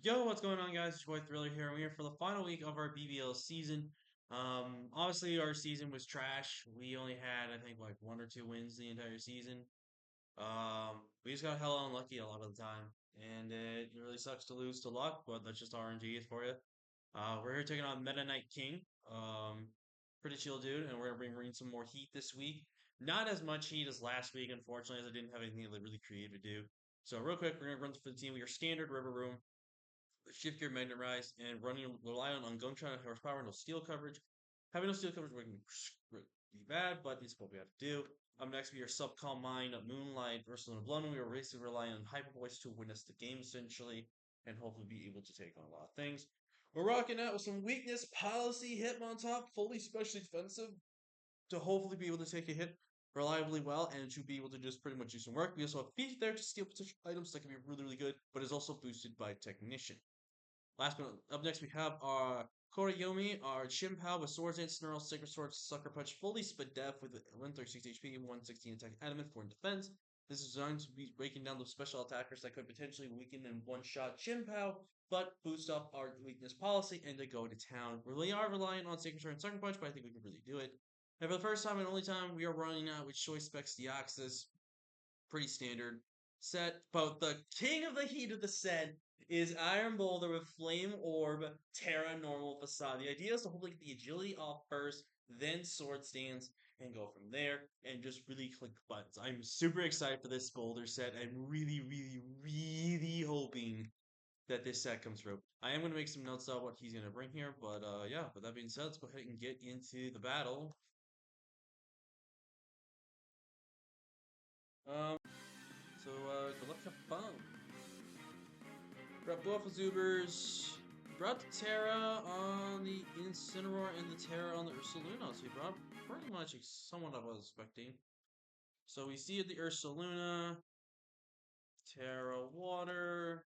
Yo, what's going on, guys? It's your boy Thriller here. We're here for the final week of our BBL season. Obviously, our season was trash. We only had, I think, like one or two wins the entire season. We just got hella unlucky a lot of the time, and it really sucks to lose to luck, but that's just RNG is for you. We're here taking on Meta Knight King. Pretty chill dude, and we're gonna bring some more heat this week. Not as much heat as last week, unfortunately, as I didn't have anything really creative to do. So real quick, we're gonna run for the team with your standard River Room, shift gear magnet rise, and rely on gunshot and horsepower, no steel coverage. Having no steel coverage would be bad, but it's what we have to do. Up next, we are Subcom Mine, Moonlight, Ursula Blood. We are basically relying on Hyper Voice to win us the game, essentially, and hopefully be able to take on a lot of things. We're rocking out with some weakness, policy, Hitmontop, fully specially defensive, to hopefully be able to take a hit reliably well and to be able to just pretty much do some work. We also have Feet there to steal potential items that can be really, really good, but is also boosted by Technician. Last but up next, we have our Koroyomi, our Chimpao with Swords and Snarl, Sacred Sword, Sucker Punch, fully spit def with 136 HP, 116 attack, adamant, 4 in defense. This is designed to be breaking down those special attackers that could potentially weaken and one-shot Chimpao, but boost up our weakness policy and to go to town. We really are relying on Sacred Sword and Sucker Punch, but I think we can really do it. And for the first time and only time, we are running out with Choice Specs Deoxys, pretty standard set. But the king of the heat of the set is Iron Boulder with Flame Orb, Terra Normal Facade. The idea is to hopefully get the agility off first, then Sword Stance, and go from there, and just really click buttons. I'm super excited for this Boulder set. I'm really, really, really hoping that this set comes through. I am going to make some notes about what he's going to bring here, but yeah, with that being said, let's go ahead and get into the battle. Um, good luck, have fun. Brought both the Zubers. Brought the Terra on the Incineroar and the Terra on the Ursaluna. So he brought pretty much somewhat of what I was expecting. So we see the Ursaluna, Terra Water.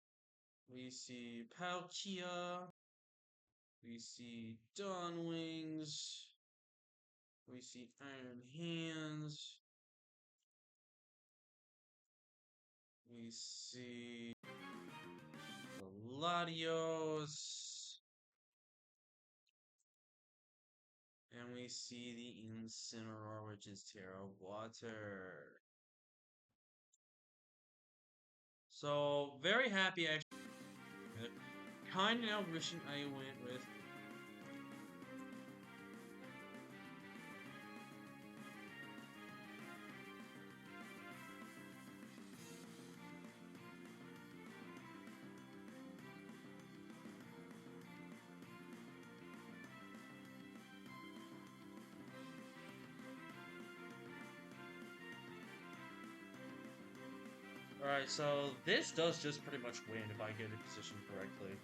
We see Palkia. We see Dawn Wings. We see Iron Hands. We see Latios. And we see the Incineroar, which is Terra Water. So, very happy actually. Kind of now wishing I went with. Alright, so this does just pretty much win if I get it positioned correctly.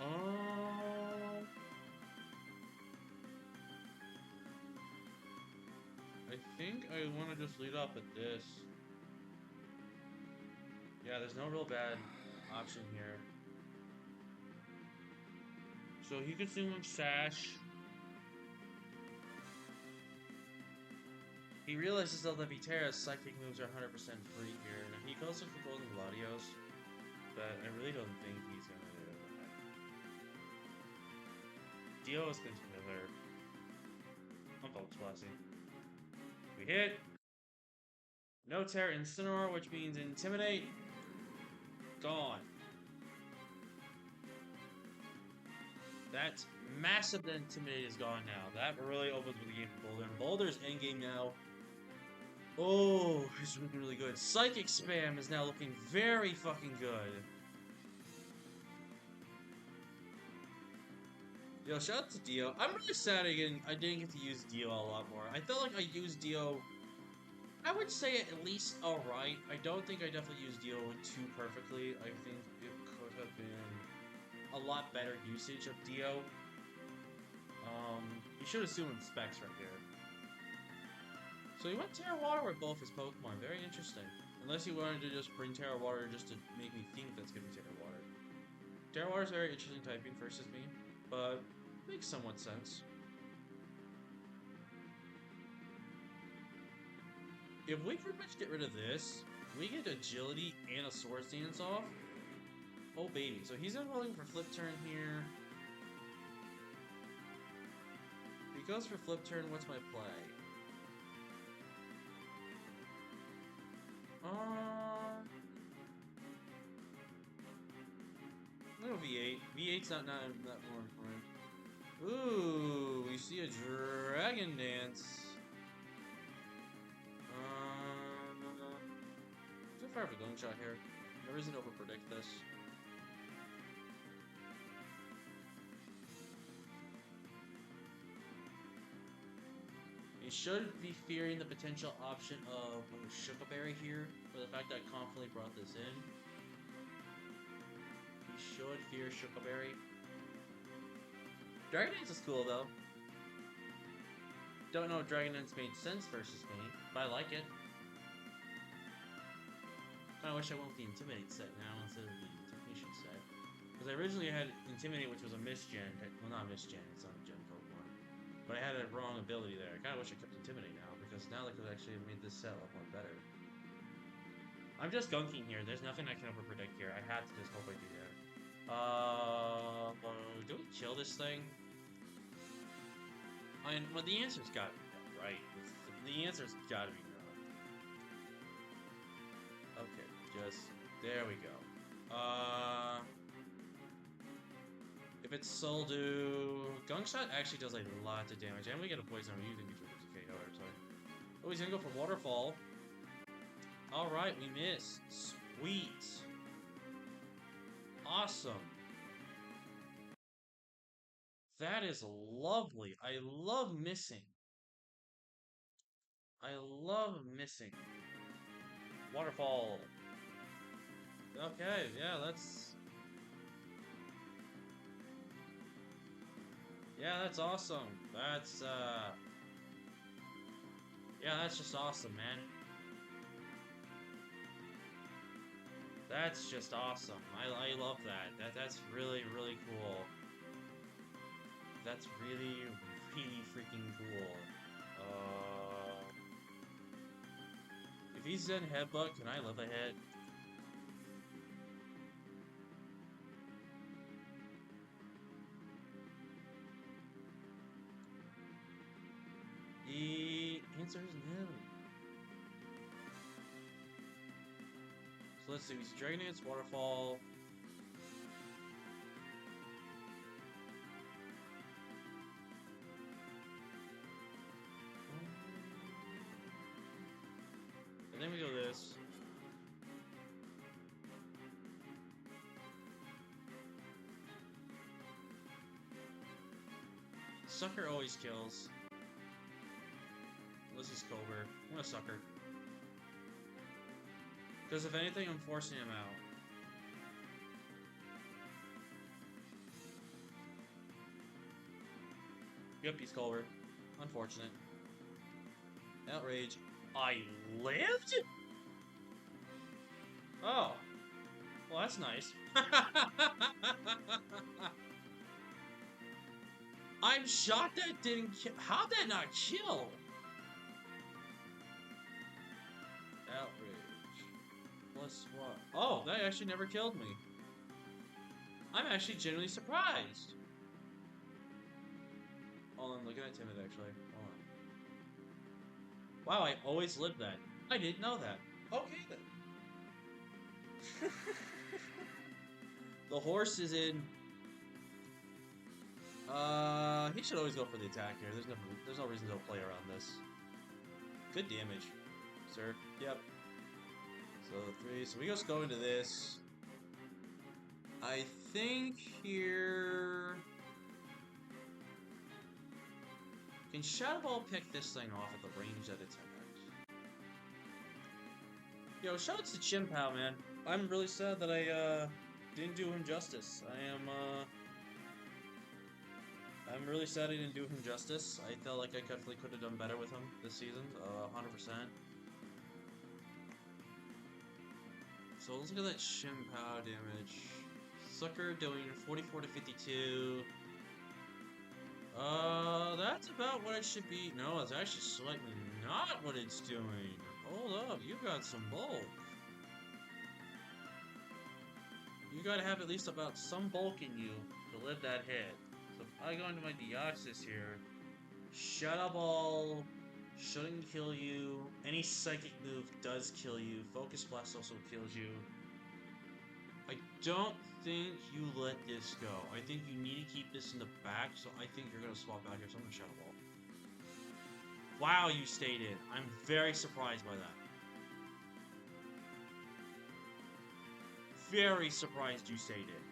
Um, I think I want to just lead off with this. Yeah, there's no real bad option here. So he could swing with Sash. He realizes though that Viterra's psychic moves are 100% free here. Now, he goes for Golden Gladios, but I really don't think he's gonna do that. Dio is going to killer. I'm Focus Blasting. We hit! No Terra Incineroar, which means Intimidate. Gone. That massive Intimidate is gone now. That really opens with the game for Boulder. And Boulder's endgame now. Oh, it's looking really good. Psychic Spam is now looking very fucking good. Yo, shout out to Dio. I'm really sad I didn't get to use Dio a lot more. I felt like I used Dio, I would say at least alright. I don't think I definitely used Dio too perfectly. I think it could have been a lot better usage of Dio. You should assume specs right here. So he went Terra Water with both his Pokemon. Very interesting. Unless he wanted to just bring Terra Water just to make me think that's gonna be Terra Water. Terra Water is a very interesting typing versus me, but makes somewhat sense. If we pretty much get rid of this, We get agility and a sword stance off. Oh baby, so he's rolling for flip turn here. If he goes for flip turn, what's my play? I'll go V8. V8's not that more important. Ooh, we see a dragon dance. So far, I have a gun shot here. No reason to overpredict this. He should be fearing the potential option of Shookaberry here, for the fact that I confidently brought this in. He should fear Shookaberry. Dragon Dance is cool though. Don't know if Dragon Dance made sense versus me, but I like it. I wish I went with the Intimidate set now instead of the Technician set. Because I originally had Intimidate, which was a misgen. Well, not misgen, it's not a gen Pokemon. But I had a wrong ability there. I kind of wish I kept Intimidate now, because now they could actually have made this set a lot more better. I'm just gunking here. There's nothing I can overpredict here. I had to just hope I do that. Do we kill this thing? Well, the answer's gotta be no, right? The answer's gotta be no. Okay, there we go. If it's Soldu, Gunk Shot actually does a lot of damage, and we get a poison. I'm using it to KO. Sorry. Oh, he's gonna go for Waterfall. All right, we missed. Sweet. Awesome. That is lovely. I love missing. I love missing. Waterfall. Okay, yeah, that's... Yeah, that's awesome. That's, yeah, that's just awesome, man. That's just awesome. I love that. That's really, really cool. That's really, really freaking cool. If he's Zen Headbutt, can I live ahead? The answer is no. So let's see, he's Dragon Dance, Waterfall. And then we go this. Sucker always kills. Unless he's Cobra. I'm gonna Sucker. Because if anything, I'm forcing him out. Yep, he's Culver. Unfortunate. Outrage. I lived? Oh. Well, that's nice. I'm shocked that didn't kill. How'd that not kill? Outrage. Plus what? Oh, that actually never killed me. I'm actually genuinely surprised. Oh, I'm looking at Timid actually. Hold on. Wow, I always lived that. I didn't know that. Okay then. The horse is in. He should always go for the attack here. There's no reason to play around this. Good damage, sir. Yep. So 3. So we just go into this. I think here. Can Shadow Ball pick this thing off at the range that it's at? Yo, shoutouts to Chimpao, man. I'm really sad that I didn't do him justice. I'm really sad I didn't do him justice. I felt like I definitely could have done better with him this season, 100%. So let's look at that Chimpao damage. Sucker doing 44 to 52. That's about what it should be. No, it's actually slightly not what it's doing. Hold up, you got some bulk. gotta have at least about some bulk in you to live that hit. So if I go into my Deoxys here, Shadow Ball shouldn't kill you. Any psychic move does kill you. Focus Blast also kills you. I don't think you let this go. I think you need to keep this in the back, so I think you're gonna swap out here. So I'm gonna Shadow Ball. Wow, you stayed in. I'm very surprised by that. Very surprised you stayed in.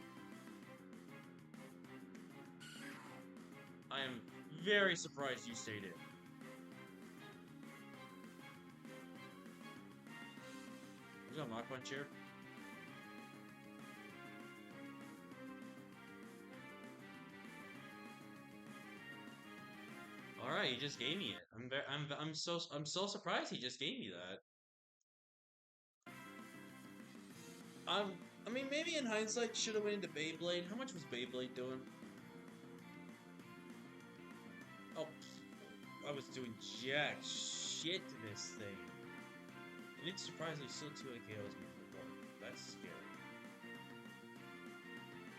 I am very surprised you stayed in. Who's got Mach Punch here? All right, he just gave me it. I'm so surprised he just gave me that. I mean, maybe in hindsight, should have went into Beyblade. How much was Beyblade doing? Oh, I was doing jack shit to this thing. And it's surprisingly still 2 KOs me before. That's scary.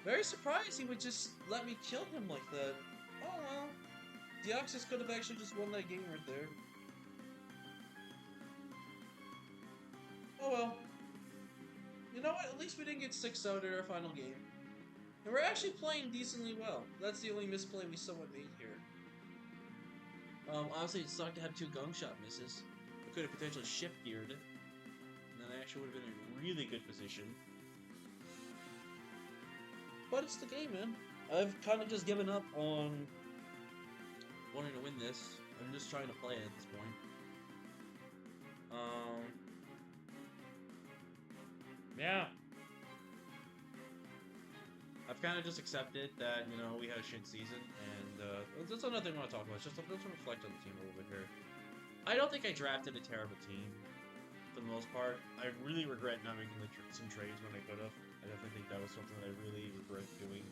Very surprised he would just let me kill him like that. Oh well. Deoxys could have actually just won that game right there. Oh well. You know what? At least we didn't get 6 out in our final game. And we're actually playing decently well. That's the only misplay we somewhat made here. Honestly, it sucked to have 2 gong shot misses. We could have potentially shift geared it. And then I actually would have been in a really good position. But it's the game, man. I've kind of just given up on wanting to win this. I'm just trying to play it at this point. Yeah. I've kind of just accepted that, you know, we had a shit season, and that's another thing I want to talk about. Just to reflect on the team a little bit here. I don't think I drafted a terrible team, for the most part. I really regret not making some trades when I could have. I definitely think that was something that I really regret doing,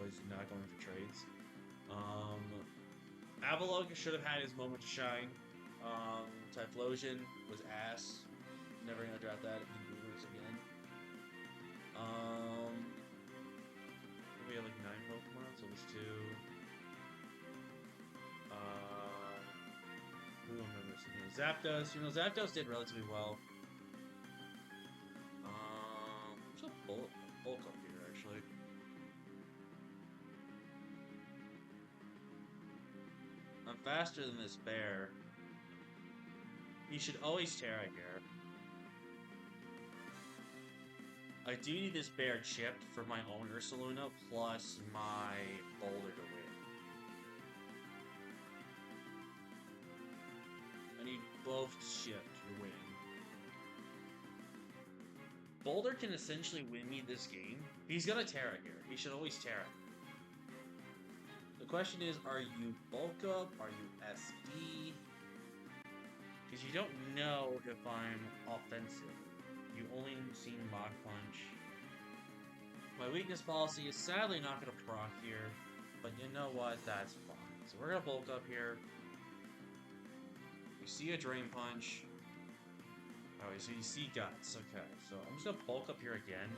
was not going for trades. Avalog should have had his moment to shine. Typhlosion was ass. Never gonna draft that in Boomers again. We had like 9 Pokemon, so there's 2. Who am I missing here? Zapdos. You know, Zapdos did relatively well. There's a bulk up here, actually. I'm faster than this bear. You should always Terra here. I do need this bear chipped for my own Ursaluna plus my Boulder to win. I need both chipped to win. Boulder can essentially win me this game. He's got a Terra here. He should always Terra. The question is, are you bulk up? Are you SD? Because you don't know if I'm offensive. You only seen Mach Punch. My weakness policy is sadly not going to proc here, but you know what? That's fine. So we're going to bulk up here. You see a Drain Punch. Oh, so you see Guts. Okay, so I'm just going to bulk up here again.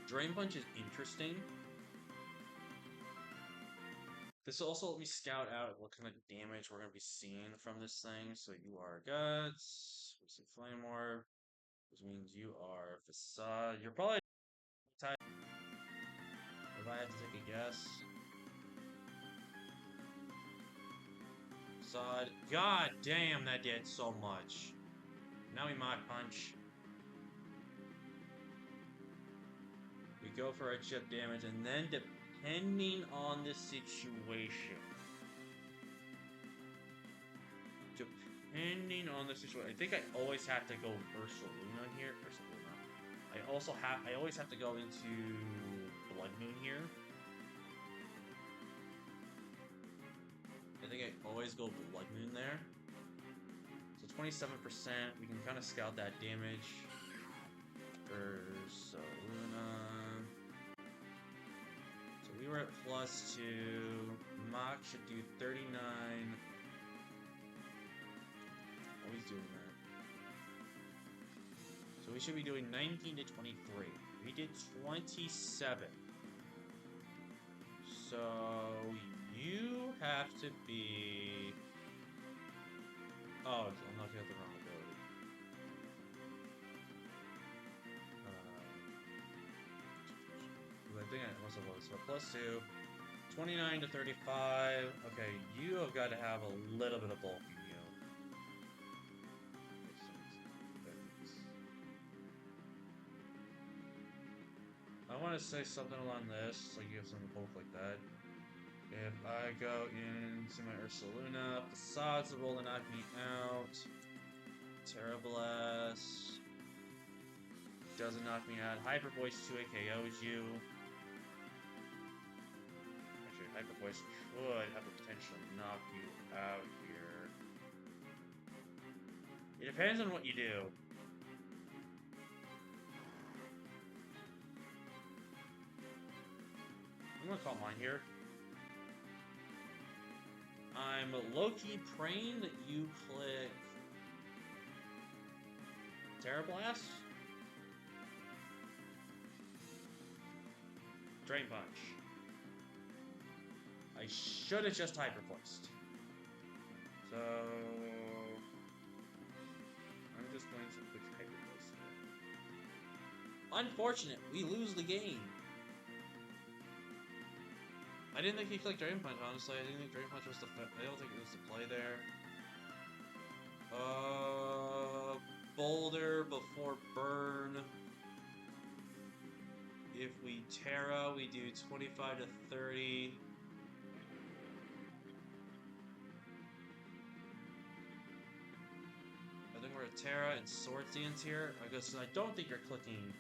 Drain Punch is interesting. This will also let me scout out what kind of damage we're going to be seeing from this thing. So you are Guts, we see Flame Orb, which means you are Facade. You're probably type. If I have to take a guess. Facade. God damn, that did so much. Now we Mach Punch. We go for our chip damage, and then depending on the situation. I think I always have to go Ursaluna here. Ursaluna. I always have to go into Blood Moon here. I think I always go Blood Moon there. So 27%. We can kind of scout that damage. Ursaluna. We were at +2. Mach should do 39. doing that. So we should be doing 19 to 23. We did 27. So you have to be. Oh, I'm looking at the wrong ability. I think I must have lost. So plus 2. 29 to 35. Okay, you have got to have a little bit of bulk in you. I want to say something along this, like you have some bulk like that. If I go into my Ursaluna, Facade's the roll to knock me out. Terra Blast doesn't knock me out. Hyper Voice 2 KOs you. Actually, Hyper Voice could have the potential to knock you out here. It depends on what you do. I'm gonna call mine here. I'm low-key praying that you click Terra Blast. Drain Punch. I should have just Hyper Voiced. So I'm just going to click Hyper Voice. Unfortunate, we lose the game. I didn't think he clicked Drain Punch, honestly. I didn't think Drain Punch was the I don't think it was the play there. Boulder before Burn. If we Terra, we do 25 to 30. I think we're at Terra and Sword Dance here. I guess I don't think you're clicking.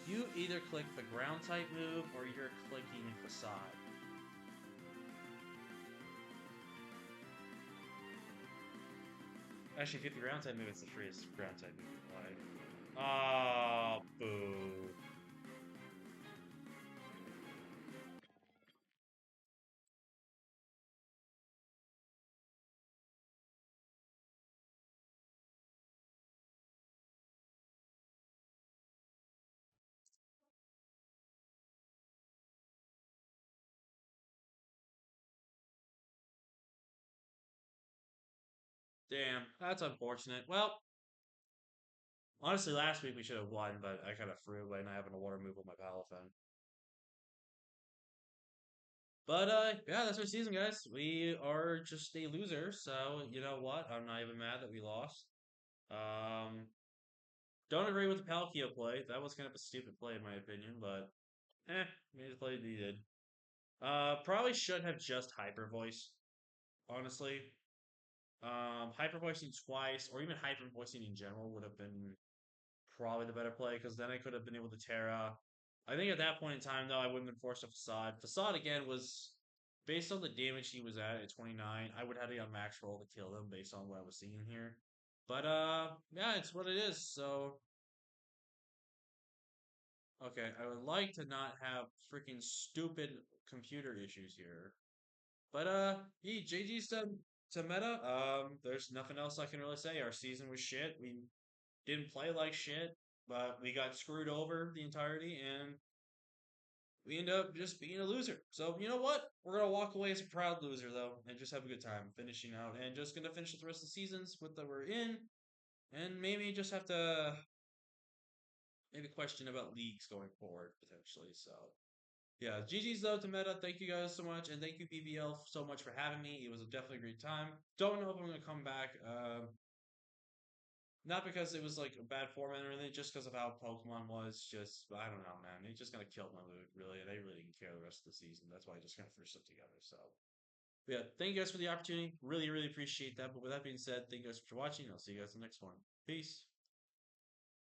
You either click the ground type move or you're clicking Facade. Actually, if you hit the ground type move, it's the freest ground type move you play. Ah, boo. Damn, that's unfortunate. Well, honestly, last week we should have won, but I kind of threw by not having a water move on my Palafin. But yeah, that's our season, guys. We are just a loser, so you know what? I'm not even mad that we lost. Um, don't agree with the Palkia play. That was kind of a stupid play in my opinion, but made the play he did. Probably should have just Hyper Voice, honestly. Hyper voicing twice, or even hyper voicing in general, would have been probably the better play because then I could have been able to Terra. I think at that point in time, though, I wouldn't have been forced a Facade. Facade again was based on the damage he was at 29. I would have to be on max roll to kill him based on what I was seeing here. But yeah, it's what it is. So okay, I would like to not have freaking stupid computer issues here. But GG's to Meta. There's nothing else I can really say. Our season was shit. We didn't play like shit, but we got screwed over the entirety, and we end up just being a loser. So you know what? We're gonna walk away as a proud loser though, and just have a good time finishing out, and just gonna finish the rest of the seasons with that we're in, and maybe just have to maybe question about leagues going forward potentially. So yeah, GG's though to Meta. Thank you guys so much, and thank you BBL so much for having me. It was definitely a great time. Don't know if I'm gonna come back. Not because it was like a bad format or anything, just because of how Pokemon was. Just I don't know, man. They just kind of killed my mood, really, and they really didn't care the rest of the season. That's why I just kind of finished it together. So, but yeah, thank you guys for the opportunity. Really, really appreciate that. But with that being said, thank you guys for watching. I'll see you guys in the next one. Peace.